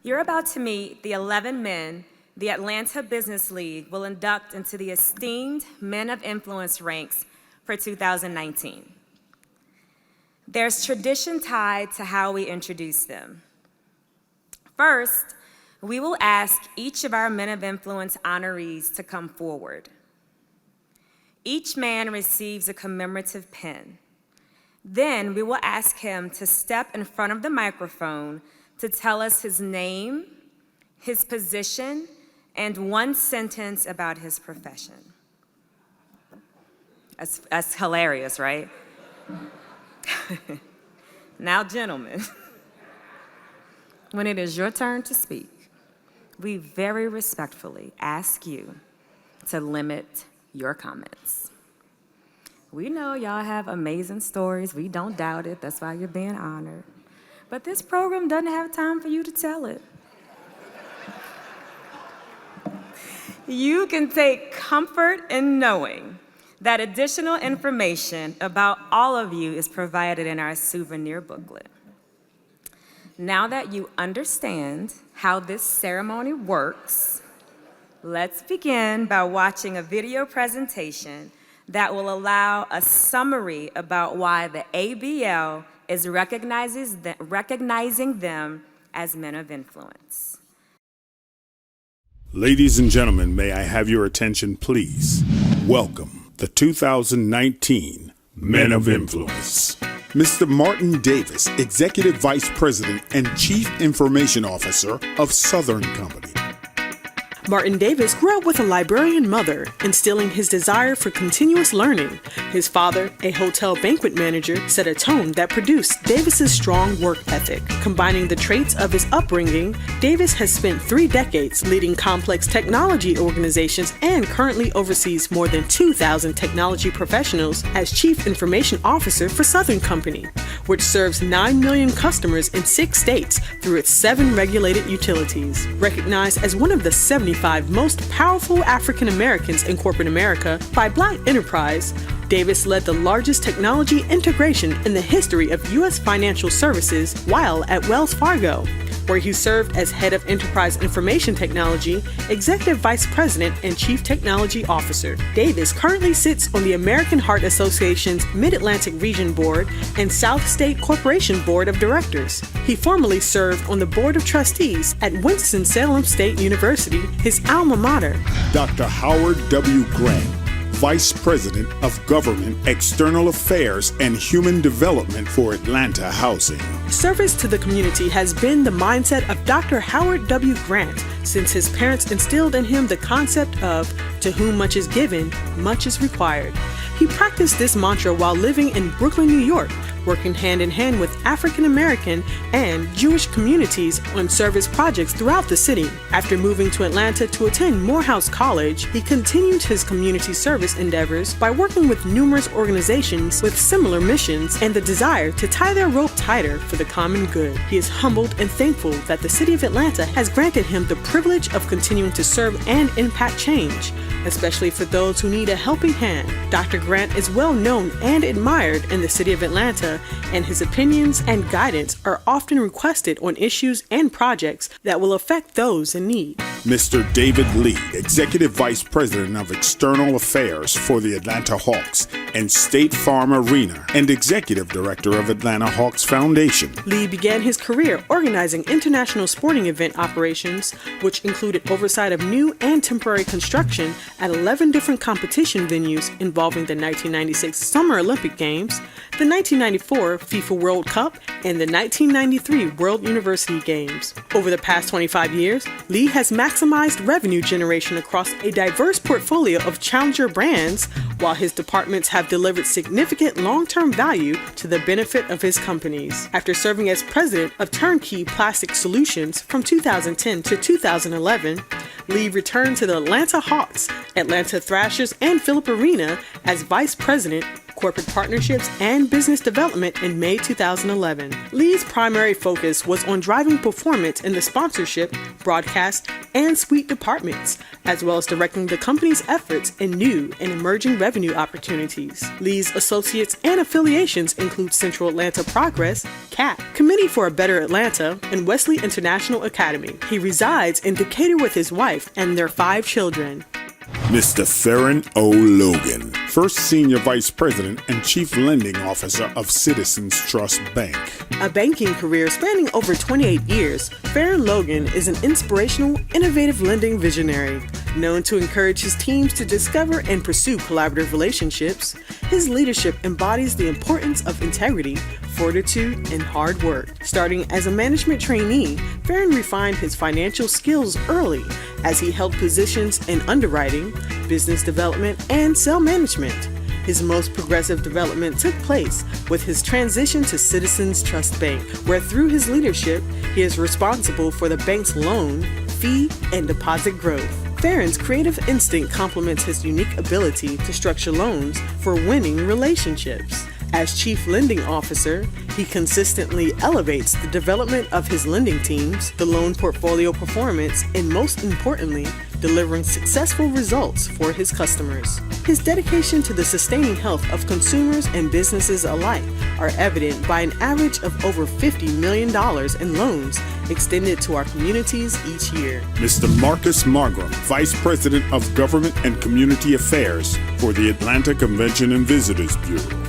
You're about to meet the 11 men the Atlanta Business League will induct into the esteemed Men of Influence ranks for 2019. There's tradition tied to how we introduce them. First, we will ask each of our Men of Influence honorees to come forward. Each man receives a commemorative pin. Then we will ask him to step in front of the microphone to tell us his name, his position, and one sentence about his profession. That's hilarious, right? Now, gentlemen, when it is your turn to speak, we very respectfully ask you to limit your comments. We know y'all have amazing stories. We don't doubt it. That's why you're being honored. But this program doesn't have time for you to tell it. You can take comfort in knowing that additional information about all of you is provided in our souvenir booklet. Now that you understand how this ceremony works, let's begin by watching a video presentation that will allow a summary about why the ABL is recognizing them as men of influence. Ladies and gentlemen, may I have your attention, please? Welcome the 2019 Men of Influence. Mr. Martin Davis, Executive Vice President and Chief Information Officer of Southern Company. Martin Davis grew up with a librarian mother, instilling his desire for continuous learning. His father, a hotel banquet manager, set a tone that produced Davis's strong work ethic. Combining the traits of his upbringing, Davis has spent 3 decades leading complex technology organizations and currently oversees more than 2,000 technology professionals as Chief Information Officer for Southern Company, which serves 9 million customers in 6 states through its 7 regulated utilities. Recognized as one of the 75 most powerful African Americans in corporate America by Black Enterprise, Davis led the largest technology integration in the history of U.S. financial services while at Wells Fargo, where he served as Head of Enterprise Information Technology, Executive Vice President, and Chief Technology Officer. Davis currently sits on the American Heart Association's Mid-Atlantic Region Board and South State Corporation Board of Directors. He formerly served on the Board of Trustees at Winston-Salem State University, his alma mater. Dr. Howard W. Grant, Vice President of Government, External Affairs, and Human Development for Atlanta Housing. Service to the community has been the mindset of Dr. Howard W. Grant since his parents instilled in him the concept of, to whom much is given, much is required. He practiced this mantra while living in Brooklyn, New York, working hand in hand with African American and Jewish communities on service projects throughout the city. After moving to Atlanta to attend Morehouse College, he continued his community service endeavors by working with numerous organizations with similar missions and the desire to tie their rope tighter for the common good. He is humbled and thankful that the city of Atlanta has granted him the privilege of continuing to serve and impact change, especially for those who need a helping hand. Dr. Grant is well known and admired in the city of Atlanta, and his opinions and guidance are often requested on issues and projects that will affect those in need. Mr. David Lee, Executive Vice President of External Affairs for the Atlanta Hawks and State Farm Arena and Executive Director of Atlanta Hawks Foundation. Lee began his career organizing international sporting event operations, which included oversight of new and temporary construction at 11 different competition venues involving the 1996 Summer Olympic Games, the 1994 FIFA World Cup, and the 1993 World University Games. Over the past 25 years, Lee has maximized revenue generation across a diverse portfolio of challenger brands, while his departments have delivered significant long-term value to the benefit of his companies. After serving as president of Turnkey Plastic Solutions from 2010 to 2011, Lee returned to the Atlanta Hawks, Atlanta Thrashers, and Phillip Arena as vice president corporate partnerships, and business development in May 2011. Lee's primary focus was on driving performance in the sponsorship, broadcast, and suite departments, as well as directing the company's efforts in new and emerging revenue opportunities. Lee's associates and affiliations include Central Atlanta Progress, CAP, Committee for a Better Atlanta, and Wesley International Academy. He resides in Decatur with his wife and their 5 children. Mr. Faron Logan, First Senior Vice President and Chief Lending Officer of Citizens Trust Bank. A banking career spanning over 28 years, Faron Logan is an inspirational, innovative lending visionary. Known to encourage his teams to discover and pursue collaborative relationships, his leadership embodies the importance of integrity, fortitude, and hard work. Starting as a management trainee, Faron refined his financial skills early as he held positions in underwriting, business development, and sale management. His most progressive development took place with his transition to Citizens Trust Bank, where through his leadership, he is responsible for the bank's loan, fee, and deposit growth. Faron's creative instinct complements his unique ability to structure loans for winning relationships. As Chief Lending Officer, he consistently elevates the development of his lending teams, the loan portfolio performance, and most importantly, delivering successful results for his customers. His dedication to the sustaining health of consumers and businesses alike are evident by an average of over $50 million in loans extended to our communities each year. Mr. Marcus Margram, Vice President of Government and Community Affairs for the Atlanta Convention and Visitors Bureau.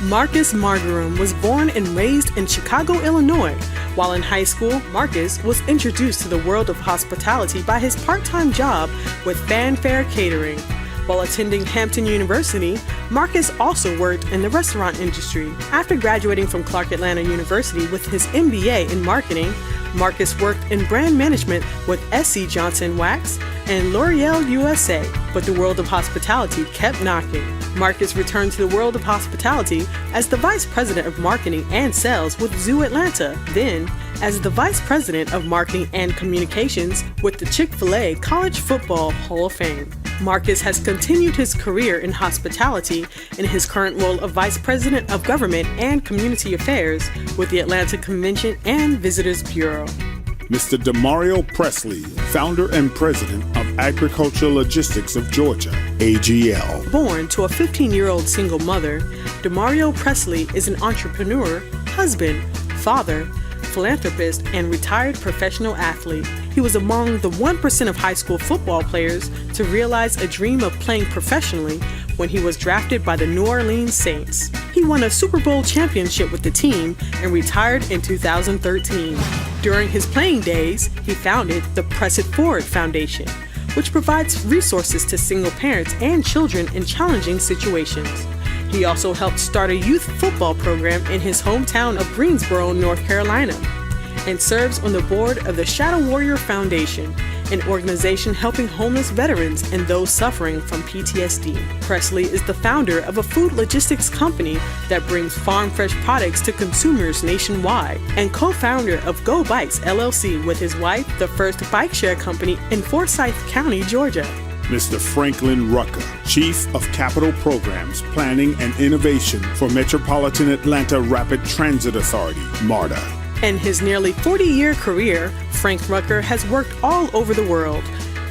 Marcus Margram was born and raised in Chicago, Illinois. While in high school, Marcus was introduced to the world of hospitality by his part-time job with Fanfare Catering. While attending Hampton University, Marcus also worked in the restaurant industry. After graduating from Clark Atlanta University with his MBA in marketing, Marcus worked in brand management with SC Johnson Wax and L'Oreal USA, but the world of hospitality kept knocking. Marcus returned to the world of hospitality as the Vice President of Marketing and Sales with Zoo Atlanta, then as the Vice President of Marketing and Communications with the Chick-fil-A College Football Hall of Fame. Marcus has continued his career in hospitality in his current role of Vice President of Government and Community Affairs with the Atlanta Convention and Visitors Bureau. Mr. Demario Presley, Founder and President of Agricultural Logistics of Georgia, AGL. Born to a 15-year-old single mother, Demario Presley is an entrepreneur, husband, father, philanthropist, and retired professional athlete. He was among the 1% of high school football players to realize a dream of playing professionally when he was drafted by the New Orleans Saints. He won a Super Bowl championship with the team and retired in 2013. During his playing days, he founded the Press It Forward Foundation, which provides resources to single parents and children in challenging situations. He also helped start a youth football program in his hometown of Greensboro, North Carolina, and serves on the board of the Shadow Warrior Foundation, an organization helping homeless veterans and those suffering from PTSD. Presley is the founder of a food logistics company that brings farm fresh products to consumers nationwide, and co-founder of Go Bikes LLC with his wife, the first bike share company in Forsyth County, Georgia. Mr. Franklin Rucker, Chief of Capital Programs, Planning and Innovation for Metropolitan Atlanta Rapid Transit Authority, MARTA. In his nearly 40-year career, Frank Rucker has worked all over the world.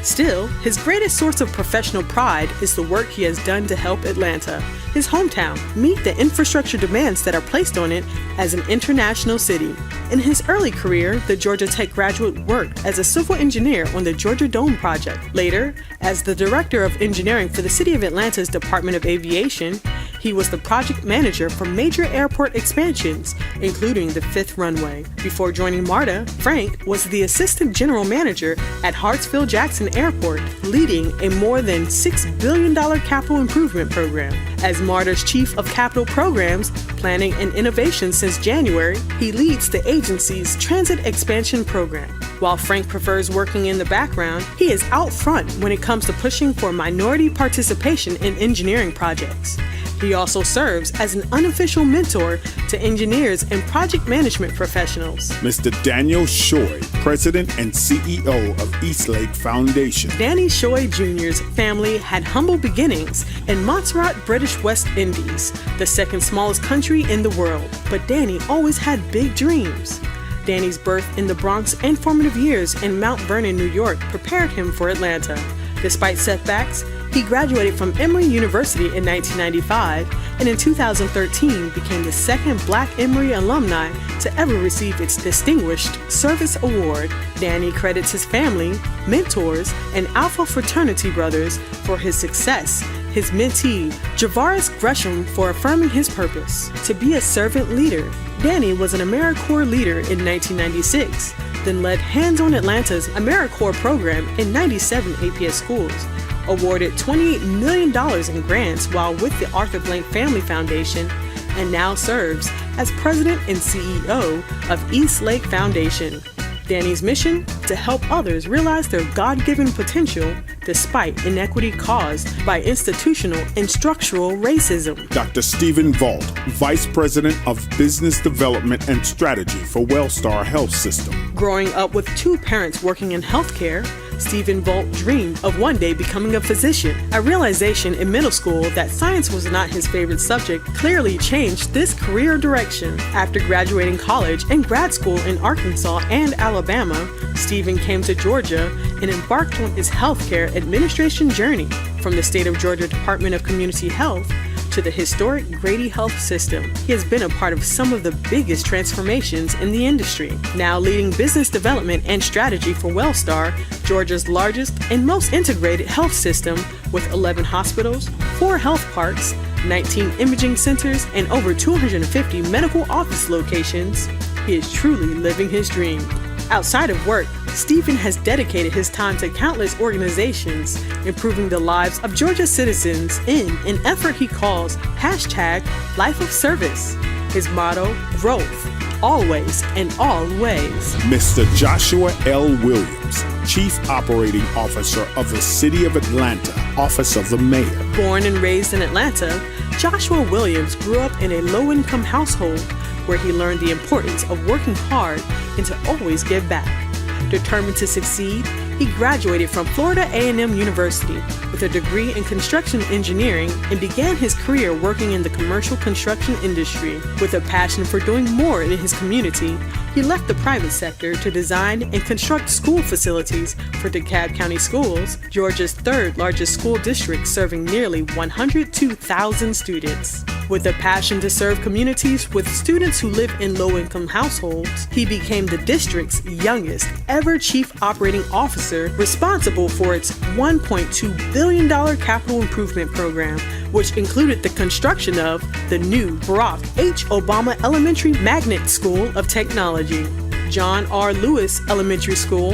Still, his greatest source of professional pride is the work he has done to help Atlanta, his hometown, meet the infrastructure demands that are placed on it as an international city. In his early career, the Georgia Tech graduate worked as a civil engineer on the Georgia Dome project. Later, as the Director of Engineering for the City of Atlanta's Department of Aviation, he was the project manager for major airport expansions, including the 5th runway. Before joining MARTA, Frank was the assistant general manager at Hartsfield-Jackson Airport, leading a more than $6 billion capital improvement program. As MARTA's Chief of Capital Programs, Planning and Innovation since January, he leads the agency's Transit Expansion Program. While Frank prefers working in the background, he is out front when it comes to pushing for minority participation in engineering projects. He also serves as an unofficial mentor to engineers and project management professionals. Mr. Daniel Schorr, President and CEO of Eastlake Foundation. Danny Schorr Jr.'s family had humble beginnings in Montserrat, British West Indies, the second smallest country in the world. But Danny always had big dreams. Danny's birth in the Bronx and formative years in Mount Vernon, New York prepared him for Atlanta. Despite setbacks, he graduated from Emory University in 1995 and in 2013 became the second Black Emory alumni to ever receive its Distinguished Service Award. Danny credits his family, mentors, and Alpha fraternity brothers for his success, his mentee, Javaris Gresham, for affirming his purpose to be a servant leader. Danny was an AmeriCorps leader in 1996, then led Hands-On Atlanta's AmeriCorps program in 97 APS schools, awarded $28 million in grants while with the Arthur Blank Family Foundation, and now serves as president and CEO of Eastlake Foundation. Danny's mission? To help others realize their God-given potential despite inequity caused by institutional and structural racism. Dr. Stephen Vault, Vice President of Business Development and Strategy for Wellstar Health System. Growing up with two parents working in healthcare, Stephen Vault dreamed of one day becoming a physician. A realization in middle school that science was not his favorite subject clearly changed this career direction. After graduating college and grad school in Arkansas and Alabama, Stephen came to Georgia and embarked on his healthcare administration journey from the state of Georgia Department of Community Health to the historic Grady Health System. He has been a part of some of the biggest transformations in the industry, now leading business development and strategy for Wellstar, Georgia's largest and most integrated health system with 11 hospitals, 4 health parks, 19 imaging centers, and over 250 medical office locations. He is truly living his dream. Outside of work, Stephen has dedicated his time to countless organizations, improving the lives of Georgia citizens in an effort he calls #Life of Service. His motto, growth, always and all ways. Mr. Joshua L. Williams, Chief Operating Officer of the City of Atlanta, Office of the Mayor. Born and raised in Atlanta, Joshua Williams grew up in a low-income household where he learned the importance of working hard and to always give back. Determined to succeed, he graduated from Florida A&M University with a degree in construction engineering and began his career working in the commercial construction industry. With a passion for doing more in his community, he left the private sector to design and construct school facilities for DeKalb County Schools, Georgia's third largest school district serving nearly 102,000 students. With a passion to serve communities with students who live in low-income households, he became the district's youngest ever chief operating officer, responsible for its $1.2 billion capital improvement program, which included the construction of the new Barack H. Obama Elementary Magnet School of Technology, John R. Lewis Elementary School,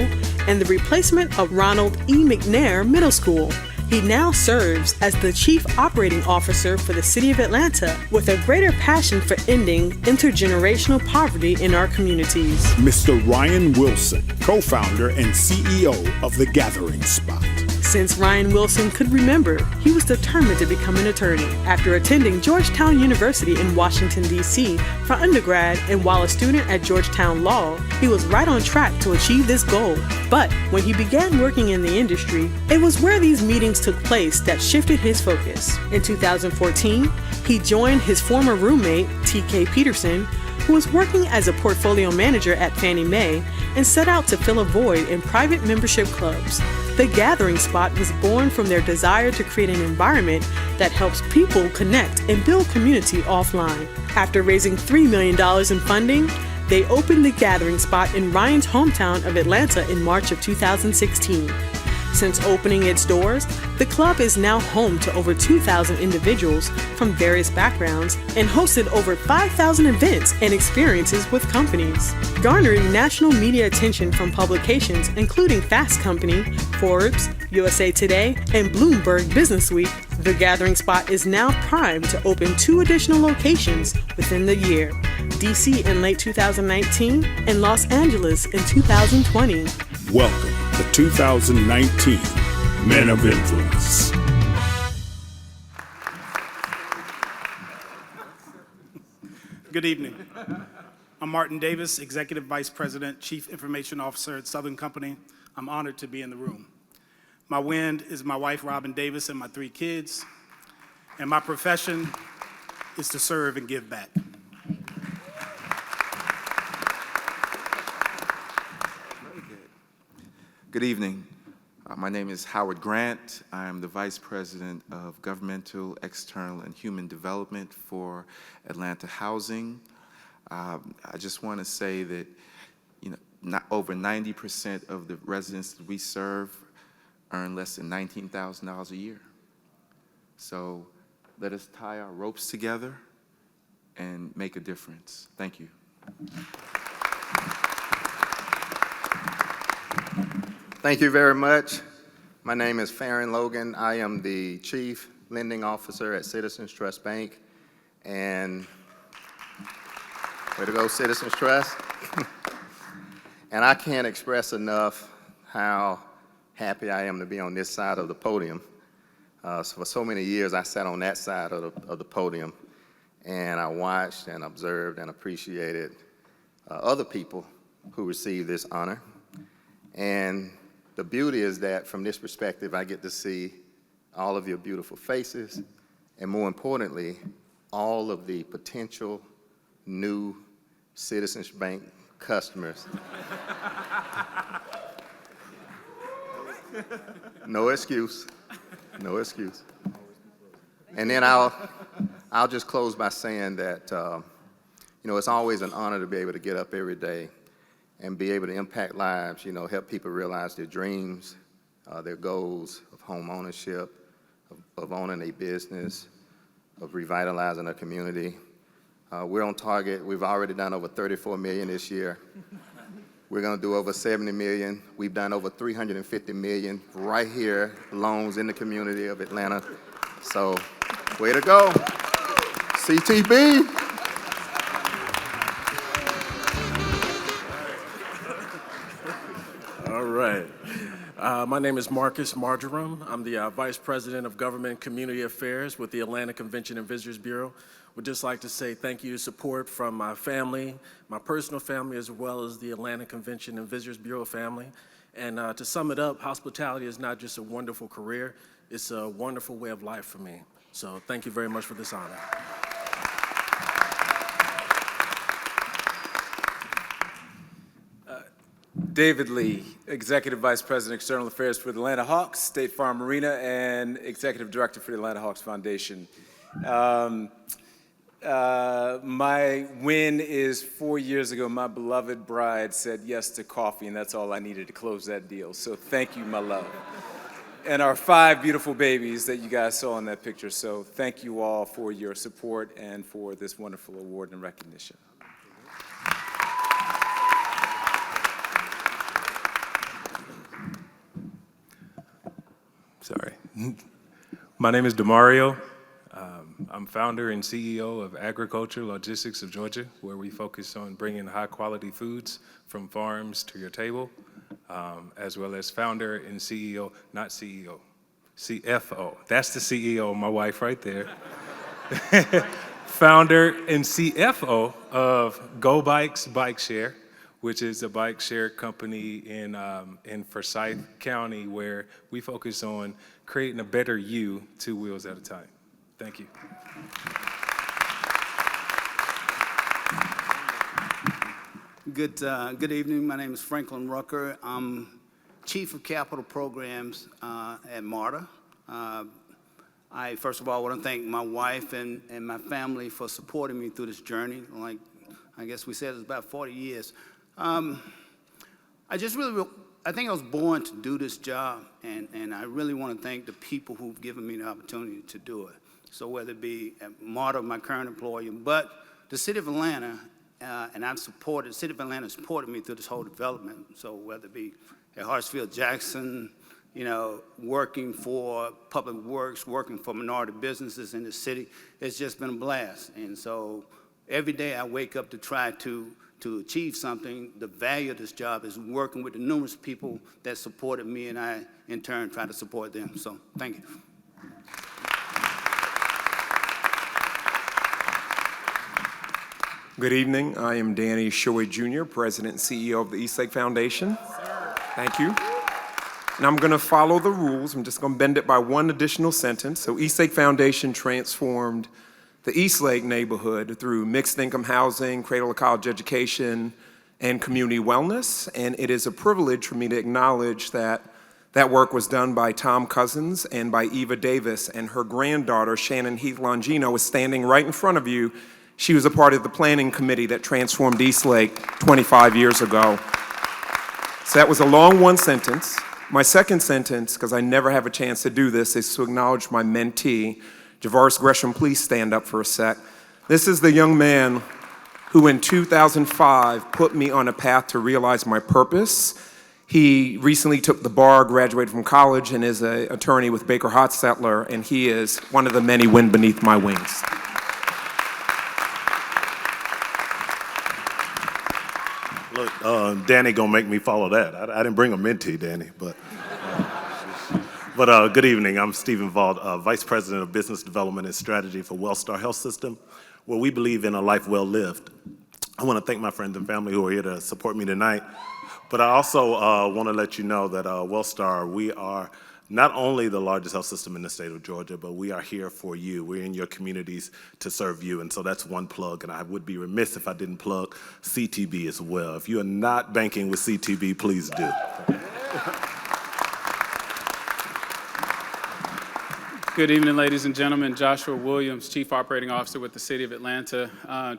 and the replacement of Ronald E. McNair Middle School. He now serves as the Chief Operating Officer for the City of Atlanta with a greater passion for ending intergenerational poverty in our communities. Mr. Ryan Wilson, co-founder and CEO of The Gathering Spot. Since Ryan Wilson could remember, he was determined to become an attorney. After attending Georgetown University in Washington, D.C. for undergrad and while a student at Georgetown Law, he was right on track to achieve this goal. But when he began working in the industry, it was where these meetings took place that shifted his focus. In 2014, he joined his former roommate, T.K. Peterson, who was working as a portfolio manager at Fannie Mae, and set out to fill a void in private membership clubs. The Gathering Spot was born from their desire to create an environment that helps people connect and build community offline. After raising $3 million in funding, they opened The Gathering Spot in Ryan's hometown of Atlanta in March of 2016. Since opening its doors, the club is now home to over 2,000 individuals from various backgrounds and hosted over 5,000 events and experiences with companies, garnering national media attention from publications including Fast Company, Forbes, USA Today, and Bloomberg Businessweek. The Gathering Spot is now primed to open 2 additional locations within the year, DC in late 2019 and Los Angeles in 2020. Welcome to 2019 Men of Influence. Good evening. I'm Martin Davis, Executive Vice President, Chief Information Officer at Southern Company. I'm honored to be in the room. My wind is my wife, Robin Davis, and my 3 kids. And my profession is to serve and give back. Very good. Good evening. My name is Howard Grant. I am the Vice President of Governmental, External, and Human Development for Atlanta Housing. I just want to say that, not over 90% of the residents that we serve earn less than $19,000 a year. So let us tie our ropes together and make a difference. Thank you. Thank you very much. My name is Faron Logan. I am the Chief Lending Officer at Citizens Trust Bank. And way to go, Citizens Trust. And I can't express enough how happy I am to be on this side of the podium. So for so many years, I sat on that side of the podium, and I watched and observed and appreciated other people who received this honor. And the beauty is that from this perspective, I get to see all of your beautiful faces, and more importantly, all of the potential new Citizens Bank customers. No excuse, no excuse. And then I'll just close by saying that, it's always an honor to be able to get up every day and be able to impact lives, help people realize their dreams, their goals of home ownership, of owning a business, of revitalizing a community. We're on target. We've already done over $34 million this year. We're going to do over $70 million. We've done over $350 million right here, loans in the community of Atlanta. So, way to go. CTB. All right. My name is Marcus Marjoram. I'm the Vice President of Government and Community Affairs with the Atlanta Convention and Visitors Bureau. Would just like to say thank you to support from my family, my personal family, as well as the Atlanta Convention and Visitors Bureau family. And to sum it up, hospitality is not just a wonderful career, it's a wonderful way of life for me. So thank you very much for this honor. David Lee, Executive Vice President, External Affairs for the Atlanta Hawks, State Farm Marina, and Executive Director for the Atlanta Hawks Foundation. My win is 4 years ago, my beloved bride said yes to coffee, and that's all I needed to close that deal. So thank you, my love. And our 5 beautiful babies that you guys saw in that picture. So thank you all for your support and for this wonderful award and recognition. Sorry. My name is Demario. I'm founder and CEO of Agriculture Logistics of Georgia, where we focus on bringing high-quality foods from farms to your table, as well as founder and CEO, not CEO, CFO. That's the CEO, my wife right there. Founder and CFO of Go Bikes Bike Share, which is a bike share company in Forsyth County, where we focus on creating a better you 2 wheels at a time. Thank you. Good evening. My name is Franklin Rucker. I'm Chief of Capital Programs at MARTA. I, first of all, want to thank my wife and my family for supporting me through this journey. Like, I guess we said it's about 40 years. I think I was born to do this job, and I really want to thank the people who've given me the opportunity to do it. So whether it be at MARTA, my current employer, but the City of Atlanta, and the City of Atlanta supported me through this whole development. So whether it be at Hartsfield Jackson, working for Public Works, working for minority businesses in the city, it's just been a blast. And so every day I wake up to try to achieve something. The value of this job is working with the numerous people that supported me, and I, in turn, try to support them. So, thank you. Good evening. I am Danny Schorr Jr., President and CEO of the Eastlake Foundation. Thank you. And I'm going to follow the rules. I'm just going to bend it by one additional sentence. So Eastlake Foundation transformed the Eastlake neighborhood through mixed income housing, cradle to college education, and community wellness. And it is a privilege for me to acknowledge that that work was done by Tom Cousins and by Eva Davis, and her granddaughter, Shannon Heath Longino, is standing right in front of you. She was a part of the planning committee that transformed Eastlake 25 years ago. So that was a long one sentence. My second sentence, because I never have a chance to do this, is to acknowledge my mentee. Javaris Gresham, please stand up for a sec. This is the young man who in 2005 put me on a path to realize my purpose. He recently took the bar, graduated from college, and is an attorney with Baker Hotsettler, and he is one of the many wind beneath my wings. Look, Danny gonna make me follow that. I didn't bring a mentee, Danny, but good evening. I'm Stephen Vaught, Vice President of Business Development and Strategy for Wellstar Health System, where we believe in a life well lived. I want to thank my friends and family who are here to support me tonight, but I also want to let you know that Wellstar, we are not only the largest health system in the state of Georgia, but we are here for you. We're in your communities to serve you, and so that's one plug, and I would be remiss if I didn't plug CTB as well. If you are not banking with CTB, please do. Good evening, ladies and gentlemen. Joshua Williams, Chief Operating Officer with the City of Atlanta.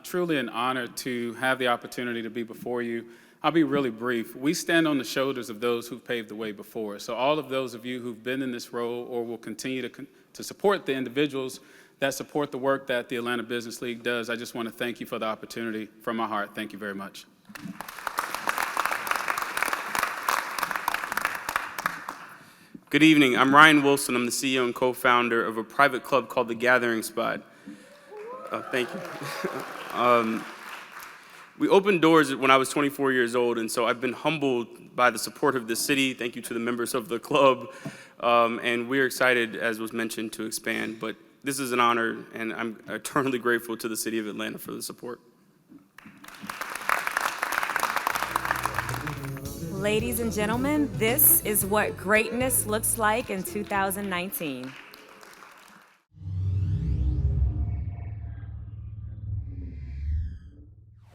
Truly an honor to have the opportunity to be before you. I'll be really brief. We stand on the shoulders of those who've paved the way before us. So all of those of you who've been in this role or will continue to support the individuals that support the work that the Atlanta Business League does, I just want to thank you for the opportunity from my heart. Thank you very much. Good evening. I'm Ryan Wilson. I'm the CEO and co-founder of a private club called The Gathering Spot. Thank you. We opened doors when I was 24 years old, and so I've been humbled by the support of the city. Thank you to the members of the club. And we're excited, as was mentioned, to expand. But this is an honor, and I'm eternally grateful to the city of Atlanta for the support. Ladies and gentlemen, this is what greatness looks like in 2019.